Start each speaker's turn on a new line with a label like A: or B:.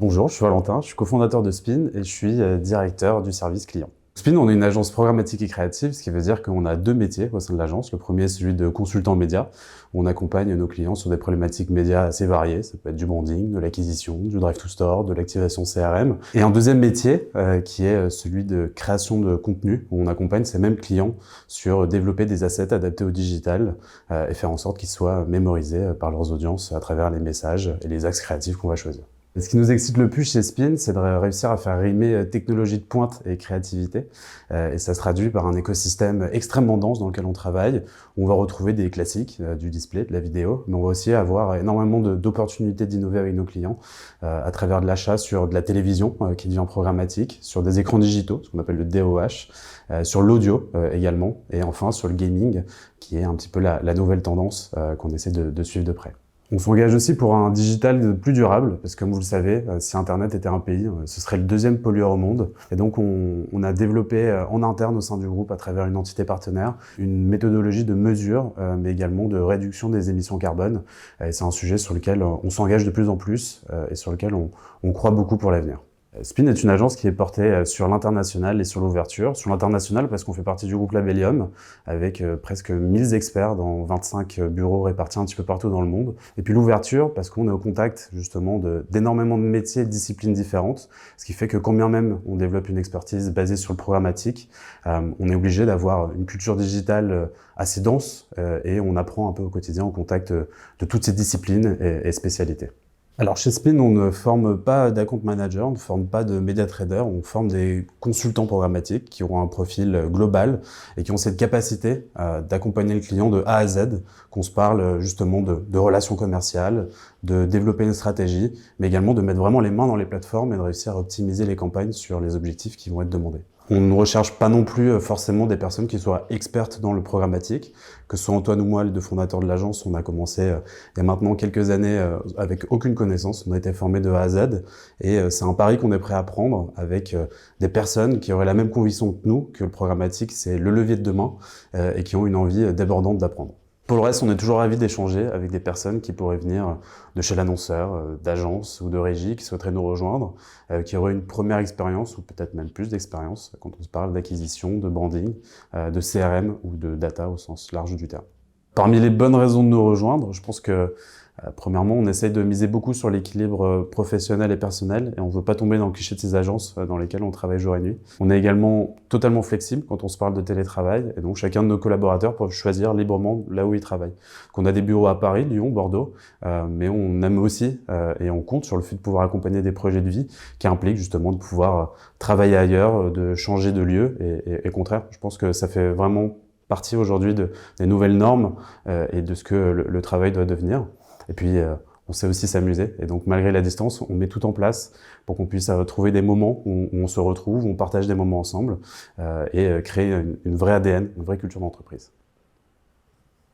A: Bonjour, je suis Valentin, je suis cofondateur de Spin et je suis directeur du service client. Spin, on est une agence programmatique et créative, ce qui veut dire qu'on a deux métiers au sein de l'agence. Le premier est celui de consultant média, où on accompagne nos clients sur des problématiques médias assez variées. Ça peut être du branding, de l'acquisition, du drive to store, de l'activation CRM. Et un deuxième métier qui est celui de création de contenu, où on accompagne ces mêmes clients sur développer des assets adaptés au digital et faire en sorte qu'ils soient mémorisés par leurs audiences à travers les messages et les axes créatifs qu'on va choisir. Ce qui nous excite le plus chez Spin, c'est de réussir à faire rimer technologie de pointe et créativité. Et ça se traduit par un écosystème extrêmement dense dans lequel on travaille, où on va retrouver des classiques, du display, de la vidéo, mais on va aussi avoir énormément d'opportunités d'innover avec nos clients à travers de l'achat sur de la télévision qui devient programmatique, sur des écrans digitaux, ce qu'on appelle le DOH, sur l'audio également, et enfin sur le gaming, qui est un petit peu la nouvelle tendance qu'on essaie de suivre de près. On s'engage aussi pour un digital plus durable, parce que comme vous le savez, si Internet était un pays, ce serait le deuxième pollueur au monde. Et donc on a développé en interne au sein du groupe, à travers une entité partenaire, une méthodologie de mesure, mais également de réduction des émissions carbone. Et c'est un sujet sur lequel on s'engage de plus en plus et sur lequel on croit beaucoup pour l'avenir. Spin est une agence qui est portée sur l'international et sur l'ouverture. Sur l'international parce qu'on fait partie du groupe Labellium, avec presque 1000 experts dans 25 bureaux répartis un petit peu partout dans le monde. Et puis l'ouverture parce qu'on est au contact justement d'énormément de métiers et de disciplines différentes, ce qui fait que quand bien même on développe une expertise basée sur le programmatique, on est obligé d'avoir une culture digitale assez dense et on apprend un peu au quotidien au contact de toutes ces disciplines et spécialités. Alors chez Spin, on ne forme pas d'account manager, on ne forme pas de média trader, on forme des consultants programmatiques qui auront un profil global et qui ont cette capacité d'accompagner le client de A à Z, qu'on se parle justement de relations commerciales, de développer une stratégie, mais également de mettre vraiment les mains dans les plateformes et de réussir à optimiser les campagnes sur les objectifs qui vont être demandés. On ne recherche pas non plus forcément des personnes qui soient expertes dans le programmatique. Que ce soit Antoine ou moi, les deux fondateurs de l'agence, on a commencé il y a maintenant quelques années avec aucune connaissance. On a été formés de A à Z et c'est un pari qu'on est prêt à prendre avec des personnes qui auraient la même conviction que nous, que le programmatique, c'est le levier de demain et qui ont une envie débordante d'apprendre. Pour le reste, on est toujours ravis d'échanger avec des personnes qui pourraient venir de chez l'annonceur, d'agences ou de régie, qui souhaiteraient nous rejoindre, qui auraient une première expérience ou peut-être même plus d'expérience quand on se parle d'acquisition, de branding, de CRM ou de data au sens large du terme. Parmi les bonnes raisons de nous rejoindre, je pense que premièrement, on essaye de miser beaucoup sur l'équilibre professionnel et personnel et on ne veut pas tomber dans le cliché de ces agences dans lesquelles on travaille jour et nuit. On est également totalement flexible quand on se parle de télétravail et donc chacun de nos collaborateurs peut choisir librement là où il travaille. On a des bureaux à Paris, Lyon, Bordeaux, mais on aime aussi et on compte sur le fait de pouvoir accompagner des projets de vie qui impliquent justement de pouvoir travailler ailleurs, de changer de lieu et au contraire, je pense que ça fait vraiment partie aujourd'hui des nouvelles normes et de ce que le travail doit devenir. Et puis, on sait aussi s'amuser. Et donc, malgré la distance, on met tout en place pour qu'on puisse trouver des moments où on se retrouve, où on partage des moments ensemble et créer une vraie ADN, une vraie culture d'entreprise.